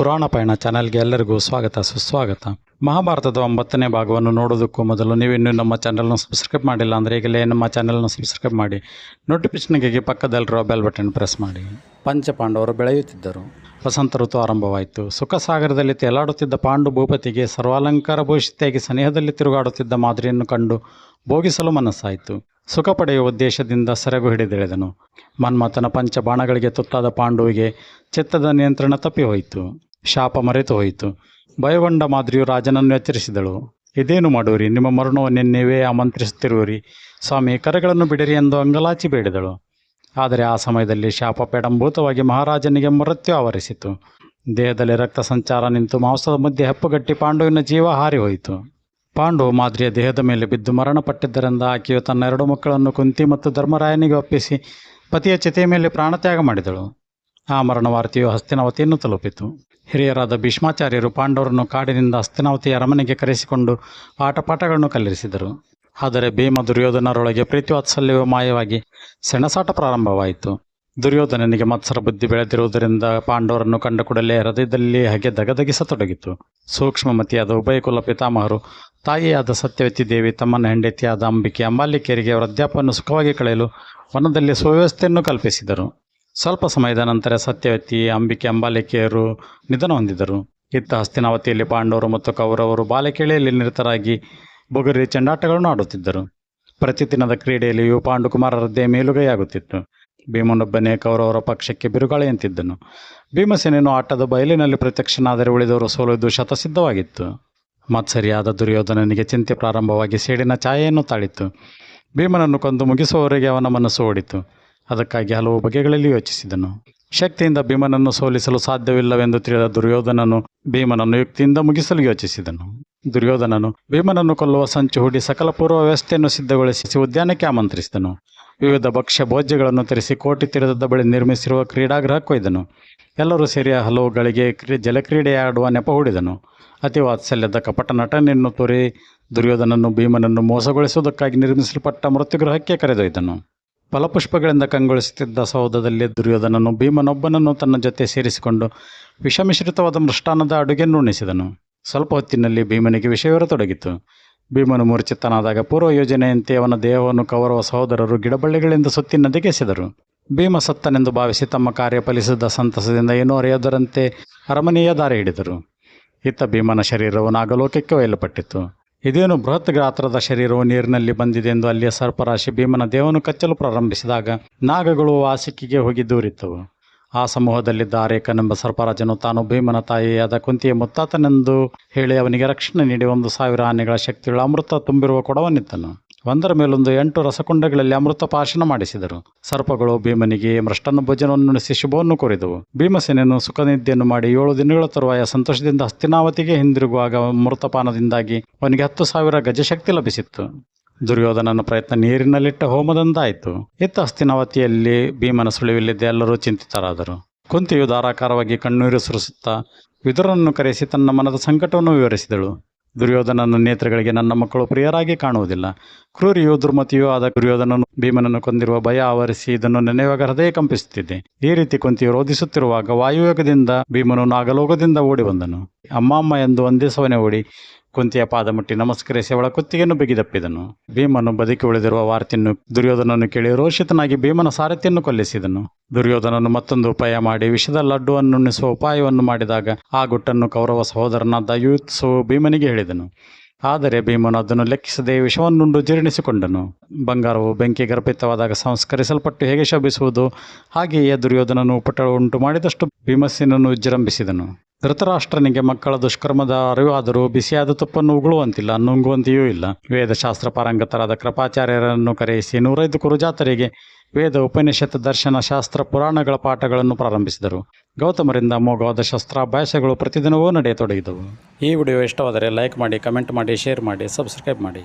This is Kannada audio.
ಪುರಾಣ ಪಯಣ ಚಾನೆಲ್ಗೆ ಎಲ್ಲರಿಗೂ ಸ್ವಾಗತ ಸುಸ್ವಾಗತ. ಮಹಾಭಾರತದ 9ನೇ ಭಾಗವನ್ನು ನೋಡೋದಕ್ಕೂ ಮೊದಲು ನೀವಿನ್ನೂ ನಮ್ಮ ಚಾನಲ್ನ ಸಬ್ಸ್ಕ್ರೈಬ್ ಮಾಡಿಲ್ಲ ಅಂದರೆ ಈಗಲೇ ನಮ್ಮ ಚಾನಲ್ನ ಸಬ್ಸ್ಕ್ರೈಬ್ ಮಾಡಿ, ನೋಟಿಫಿಕೇಷನ್ಗೆ ಪಕ್ಕದಲ್ಲಿರೋ ಬೆಲ್ ಬಟನ್ ಪ್ರೆಸ್ ಮಾಡಿ. ಪಂಚಪಾಂಡವರು ಬೆಳೆಯುತ್ತಿದ್ದರು. ವಸಂತ ಋತು ಆರಂಭವಾಯಿತು. ಸುಖಸಾಗರದಲ್ಲಿ ತೇಲಾಡುತ್ತಿದ್ದ ಪಾಂಡು ಭೂಪತಿಗೆ ಸರ್ವಾಲಂಕಾರ ಭೂಷಿತೆಯಾಗಿ ಸನಿಹದಲ್ಲಿ ತಿರುಗಾಡುತ್ತಿದ್ದ ಮಾದರಿಯನ್ನು ಕಂಡು ಭೋಗಿಸಲು ಮನಸ್ಸಾಯಿತು. ಸುಖ ಪಡೆಯುವ ಉದ್ದೇಶದಿಂದ ಸೆರಗು ಹಿಡಿದೆಳೆದನು. ಮನ್ಮಥನ ಪಂಚಬಾಣಗಳಿಗೆ ತುತ್ತಾದ ಪಾಂಡುವಿಗೆ ಚಿತ್ತದ ನಿಯಂತ್ರಣ ತಪ್ಪಿ ಹೋಯಿತು. ಶಾಪ ಮರೆತು ಹೋಯಿತು. ಭಯಗೊಂಡ ಮಾದರಿಯು ರಾಜನನ್ನು ಎಚ್ಚರಿಸಿದಳು. ಇದೇನು ಮಾಡುವಿರಿ? ನಿಮ್ಮ ಮರಣವನ್ನು ನೀವೇ ಆಮಂತ್ರಿಸುತ್ತಿರುವಿರಿ. ಸ್ವಾಮಿ, ಕರೆಗಳನ್ನು ಬಿಡಿರಿ ಎಂದು ಅಂಗಲಾಚಿ ಬೇಡಿದಳು. ಆದರೆ ಆ ಸಮಯದಲ್ಲಿ ಶಾಪ ಪೆಡಂಭೂತವಾಗಿ ಮಹಾರಾಜನಿಗೆ ಮೃತ್ಯು ಆವರಿಸಿತು. ದೇಹದಲ್ಲಿ ರಕ್ತ ಸಂಚಾರ ನಿಂತು ಮಾಂಸದ ಮಧ್ಯೆ ಹೆಪ್ಪುಗಟ್ಟಿ ಪಾಂಡುವಿನ ಜೀವ ಹಾರಿ ಹೋಯಿತು. ಪಾಂಡು ಮಾದರಿಯ ದೇಹದ ಮೇಲೆ ಬಿದ್ದು ಮರಣಪಟ್ಟಿದ್ದರಿಂದ ಆಕೆಯು ತನ್ನ 2 ಮಕ್ಕಳನ್ನು ಕುಂತಿ ಮತ್ತು ಧರ್ಮರಾಯನಿಗೆ ಒಪ್ಪಿಸಿ ಪತಿಯ ಚಿತೆಯ ಮೇಲೆ ಪ್ರಾಣತ್ಯಾಗ ಮಾಡಿದಳು. ಆ ಮರಣವಾರ್ತೆಯು ಹಸ್ತಿನಾವತಿಯನ್ನು ತಲುಪಿತು. ಹಿರಿಯರಾದ ಭೀಷ್ಮಾಚಾರ್ಯರು ಪಾಂಡವರನ್ನು ಕಾಡಿನಿಂದ ಹಸ್ತಿನಾವತಿಯ ಅರಮನೆಗೆ ಕರೆಸಿಕೊಂಡು ಆಟಪಾಠಗಳನ್ನು ಕಲಿಸಿದರು. ಆದರೆ ಭೀಮ ದುರ್ಯೋಧನರೊಳಗೆ ಪ್ರೀತಿ ವಾತ್ಸಲ್ಯವು ಮಾಯವಾಗಿ ಸೆಣಸಾಟ ಪ್ರಾರಂಭವಾಯಿತು. ದುರ್ಯೋಧನನಿಗೆ ಮತ್ಸರ ಬುದ್ಧಿ ಬೆಳೆದಿರುವುದರಿಂದ ಪಾಂಡವರನ್ನು ಕಂಡ ಕೂಡಲೇ ಹೃದಯದಲ್ಲಿ ಹಾಗೆ ದಗದಗಿಸತೊಡಗಿತು. ಸೂಕ್ಷ್ಮಮತಿಯಾದ ಉಭಯಕುಲ ಪಿತಾಮಹರು, ತಾಯಿಯಾದ ಸತ್ಯವತಿ ದೇವಿ ತಮ್ಮನ ಹೆಂಡತಿಯಾದ ಅಂಬಿಕೆ ಅಂಬಾಲಿಕೆಯರಿಗೆ ವೃದ್ಧಾಪ್ಯವನ್ನು ಸುಖವಾಗಿ ಕಳೆಯಲು ವನದಲ್ಲಿ ಸುವ್ಯವಸ್ಥೆಯನ್ನು ಕಲ್ಪಿಸಿದರು. ಸ್ವಲ್ಪ ಸಮಯದ ನಂತರ ಸತ್ಯವತಿ, ಅಂಬಿಕೆ, ಅಂಬಾಲಿಕೆಯರು ನಿಧನ ಹೊಂದಿದರು. ಇತ್ತ ಹಸ್ತಿನಾವತಿಯಲ್ಲಿ ಪಾಂಡವರು ಮತ್ತು ಕೌರವರು ಬಾಲಕಿಳೆಯಲ್ಲಿ ನಿರತರಾಗಿ ಬುಗುರಿ ಚೆಂಡಾಟಗಳನ್ನು ಆಡುತ್ತಿದ್ದರು. ಪ್ರತಿದಿನದ ಕ್ರೀಡೆಯಲ್ಲಿಯೂ ಪಾಂಡುಕುಮಾರರದ್ದೇ ಮೇಲುಗೈಯಾಗುತ್ತಿತ್ತು. ಭೀಮನೊಬ್ಬನೇ ಕೌರವರ ಪಕ್ಷಕ್ಕೆ ಬಿರುಗಾಳಿಯಂತಿದ್ದನು. ಭೀಮಸೇನನು ಆಟದ ಬಯಲಿನಲ್ಲಿ ಪ್ರತ್ಯಕ್ಷನಾದರೆ ಉಳಿದವರು ಸೋಲುವುದು ಶತಸಿದ್ಧವಾಗಿತ್ತು. ಮತ್ಸರಿಯಾದ ದುರ್ಯೋಧನನಿಗೆ ಚಿಂತೆ ಪ್ರಾರಂಭವಾಗಿ ಸೇಡಿನ ಛಾಯೆಯನ್ನು ತಾಳಿತು. ಭೀಮನನ್ನು ಕೊಂದು ಮುಗಿಸುವವರೆಗೆ ಅವನ ಮನಸ್ಸು ಓಡಿತು. ಅದಕ್ಕಾಗಿ ಹಲವು ಬಗೆಗಳಲ್ಲಿ ಯೋಚಿಸಿದನು. ಶಕ್ತಿಯಿಂದ ಭೀಮನನ್ನು ಸೋಲಿಸಲು ಸಾಧ್ಯವಿಲ್ಲವೆಂದು ತಿಳಿದ ದುರ್ಯೋಧನನು ಭೀಮನನ್ನು ಯುಕ್ತಿಯಿಂದ ಮುಗಿಸಲು ಯೋಚಿಸಿದನು. ದುರ್ಯೋಧನನು ಭೀಮನನ್ನು ಕೊಲ್ಲುವ ಸಂಚು ಹೂಡಿ ಸಕಲ ಪೂರ್ವ ವ್ಯವಸ್ಥೆಯನ್ನು ಸಿದ್ಧಗೊಳಿಸಿ ಉದ್ಯಾನಕ್ಕೆ ಆಮಂತ್ರಿಸಿದನು. ವಿವಿಧ ಭಕ್ಷ್ಯ ಭೋಜ್ಯಗಳನ್ನು ತರಿಸಿ ಕೋಟಿ ತೀರದ ಬಳಿ ನಿರ್ಮಿಸಿರುವ ಕ್ರೀಡಾಗೃಹಕ್ಕೊಯ್ದನು. ಎಲ್ಲರೂ ಸೇರಿ ಹಲವು ಗಳಿಗೆ ಜಲಕ್ರೀಡೆಯಾಡುವ ನೆಪ ಹೂಡಿದನು. ಅತಿ ವಾತ್ಸಲ್ಯದ ಕಪಟ ನಟನೆಯನ್ನು ತೋರಿ ದುರ್ಯೋಧನನು ಭೀಮನನ್ನು ಮೋಸಗೊಳಿಸುವುದಕ್ಕಾಗಿ ನಿರ್ಮಿಸಲ್ಪಟ್ಟ ಮೃತ್ಯುಗೃಹಕ್ಕೆ ಕರೆದೊಯ್ದನು. ಫಲಪುಷ್ಪಗಳಿಂದ ಕಂಗೊಳಿಸುತ್ತಿದ್ದ ಸೌಧದಲ್ಲಿ ದುರ್ಯೋಧನನು ಭೀಮನೊಬ್ಬನನ್ನು ತನ್ನ ಜೊತೆ ಸೇರಿಸಿಕೊಂಡು ವಿಷಮಿಶ್ರಿತವಾದ ಮೃಷ್ಟಾನ್ನದ ಅಡುಗೆಯನ್ನು ಉಣಿಸಿದನು. ಸ್ವಲ್ಪ ಹೊತ್ತಿನಲ್ಲಿ ಭೀಮನಿಗೆ ವಿಷಯವಿರತೊಡಗಿತು. ಭೀಮನು ಮೂರ್ಛಿತನಾದಾಗ ಪೂರ್ವ ಯೋಜನೆಯಂತೆ ಅವನ ದೇಹವನ್ನು ಕೌರವ ಸಹೋದರರು ಗಿಡಬಳ್ಳಿಗಳಿಂದ ಸುತ್ತಿ ನದಿಗೆಸೆದರು. ಭೀಮ ಸತ್ತನೆಂದು ಭಾವಿಸಿ ತಮ್ಮ ಕಾರ್ಯ ಫಲಿಸಿದ ಸಂತಸದಿಂದ ಏನೂ ಅರಿಯದರಂತೆ ಅರಮನೆಯ ದಾರಿ ಹಿಡಿದರು. ಇತ್ತ ಭೀಮನ ಶರೀರವು ನಾಗಲೋಕಕ್ಕೆ ಒಯ್ಯಲ್ಪಟ್ಟಿತು. ಇದೇನು ಬೃಹತ್ ಗಾತ್ರದ ಶರೀರವು ನೀರಿನಲ್ಲಿ ಬಂದಿದೆ ಎಂದು ಅಲ್ಲಿಯ ಸರ್ಪರಾಶಿ ಭೀಮನ ದೇಹವನ್ನು ಕಚ್ಚಲು ಪ್ರಾರಂಭಿಸಿದಾಗ ನಾಗಗಳು ವಾಸಿಕೆಗೆ ಹೋಗಿ ದೂರಿದ್ದವು. ಆ ಸಮೂಹದಲ್ಲಿದ್ದ ಆರೇಕನೆಂಬ ಸರ್ಪರಾಜನು ತಾನು ಭೀಮನ ತಾಯಿಯಾದ ಕುಂತಿಯ ಮುತ್ತಾತನೆಂದು ಹೇಳಿ ಅವನಿಗೆ ರಕ್ಷಣೆ ನೀಡಿ 1000 ಆನೆಗಳ ಶಕ್ತಿಗಳ ಅಮೃತ ತುಂಬಿರುವ ಕೊಡವನ್ನಿತ್ತನು. ಒಂದರ ಮೇಲೊಂದು 8 ರಸಕುಂಡಗಳಲ್ಲಿ ಅಮೃತ ಪಾಶನ ಮಾಡಿಸಿದರು. ಸರ್ಪಗಳು ಭೀಮನಿಗೆ ಮೃಷ್ಟನ ಭೋಜನವನ್ನು ನುಡಿಸಿ ಶುಭವನ್ನು ಕೋರಿದವು. ಭೀಮಸೇನನು ಸುಖನಿದ್ದೆಯನ್ನು ಮಾಡಿ 7 ದಿನಗಳ ತರುವಾಯ ಸಂತೋಷದಿಂದ ಹಸ್ತಿನಾವತಿಗೆ ಹಿಂದಿರುಗುವಾಗ ಅಮೃತಪಾನದಿಂದಾಗಿ ಅವನಿಗೆ 10,000 ಗಜಶಕ್ತಿ ಲಭಿಸಿತ್ತು. ದುರ್ಯೋಧನನ ಪ್ರಯತ್ನ ನೀರಿನಲ್ಲಿಟ್ಟ ಹೋಮದಂದಾಯಿತು. ಇತ್ತ ಹಸ್ತಿನಾವತಿಯಲ್ಲಿ ಭೀಮನ ಸುಳಿವಿಲ್ಲದೆ ಎಲ್ಲರೂ ಚಿಂತಿತರಾದರು. ಕುಂತಿಯು ಧಾರಾಕಾರವಾಗಿ ಕಣ್ಣೀರು ಸುರಿಸುತ್ತಾ ವಿದುರನನ್ನು ಕರೆಸಿ ತನ್ನ ಮನದ ಸಂಕಟವನ್ನು ವಿವರಿಸಿದಳು. ದುರ್ಯೋಧನನ ನೇತ್ರಗಳಿಗೆ ನನ್ನ ಮಕ್ಕಳು ಪ್ರಿಯರಾಗಿ ಕಾಣುವುದಿಲ್ಲ. ಕ್ರೂರಿಯೂ ದುರ್ಮತಿಯೂ ಆದ ದುರ್ಯೋಧನನು ಭೀಮನನ್ನು ಕೊಂದಿರುವ ಭಯ ಆವರಿಸಿ ಇದನ್ನು ನೆನೆಯುವಾಗ ಹೃದಯ ಕಂಪಿಸುತ್ತಿದೆ. ಈ ರೀತಿ ಕುಂತಿಯು ರೋಧಿಸುತ್ತಿರುವಾಗ ವಾಯುಯೋಗದಿಂದ ಭೀಮನು ನಾಗಲೋಕದಿಂದ ಓಡಿ ಬಂದನು. ಅಮ್ಮ ಎಂದು ಒಂದೇ ಸವನೆ ಓಡಿ ಕುಂತಿಯ ಪಾದ ಮುಟ್ಟಿ ನಮಸ್ಕರಿಸಿ ಅವಳ ಕುತ್ತಿಗೆಯನ್ನು ಬಿಗಿದಪ್ಪಿದನು. ಭೀಮನು ಬದುಕಿ ಉಳಿದಿರುವ ವಾರ್ತೆಯನ್ನು ದುರ್ಯೋಧನನು ಕೇಳಿ ರೋಷಿತನಾಗಿ ಭೀಮನ ಸಾರಥಿಯನ್ನು ಕೊಲ್ಲಿಸಿದನು. ದುರ್ಯೋಧನನು ಮತ್ತೊಂದು ಉಪಾಯ ಮಾಡಿ ವಿಷದ ಲಡ್ಡುವನ್ನು ಉಣಿಸುವ ಉಪಾಯವನ್ನು ಮಾಡಿದಾಗ ಆ ಗುಟ್ಟನ್ನು ಕೌರವ ಸಹೋದರನಾದ ಯುತ್ಸುವು ಭೀಮನಿಗೆ ಹೇಳಿದನು. ಆದರೆ ಭೀಮನು ಅದನ್ನು ಲೆಕ್ಕಿಸದೆ ವಿಷವನ್ನುಂಡು ಜೀರ್ಣಿಸಿಕೊಂಡನು. ಬಂಗಾರವು ಬೆಂಕಿಗೆ ಅರ್ಪಿತವಾದಾಗ ಸಂಸ್ಕರಿಸಲ್ಪಟ್ಟು ಹೇಗೆ ಶೋಭಿಸುವುದು ಹಾಗೆಯೇ ದುರ್ಯೋಧನನು ಉಪಟ ಉಂಟು ಮಾಡಿದಷ್ಟು ಭೀಮಸೇನನು ವಿಜೃಂಭಿಸಿದನು. ಧೃತರಾಷ್ಟ್ರನಿಗೆ ಮಕ್ಕಳ ದುಷ್ಕರ್ಮದ ಅರಿವಾದರೂ ಬಿಸಿಯಾದ ತುಪ್ಪನ್ನು ಉಗುಳುವಂತಿಲ್ಲ, ನುಂಗುವಂತೆಯೂ ಇಲ್ಲ. ವೇದಶಾಸ್ತ್ರ ಪಾರಂಗತರಾದ ಕೃಪಾಚಾರ್ಯರನ್ನು ಕರೆಯಿಸಿ 105 ಕುರುಜಾತರಿಗೆ ವೇದ, ಉಪನಿಷತ್, ದರ್ಶನ, ಶಾಸ್ತ್ರ, ಪುರಾಣಗಳ ಪಾಠಗಳನ್ನು ಪ್ರಾರಂಭಿಸಿದರು. ಗೌತಮರಿಂದ ಅಮೋಘವಾದ ಶಸ್ತ್ರಾಭ್ಯಾಸಗಳು ಪ್ರತಿದಿನವೂ ನಡೆಯತೊಡಗಿದವು. ಈ ವಿಡಿಯೋ ಇಷ್ಟವಾದರೆ ಲೈಕ್ ಮಾಡಿ, ಕಮೆಂಟ್ ಮಾಡಿ, ಶೇರ್ ಮಾಡಿ, ಸಬ್ಸ್ಕ್ರೈಬ್ ಮಾಡಿ.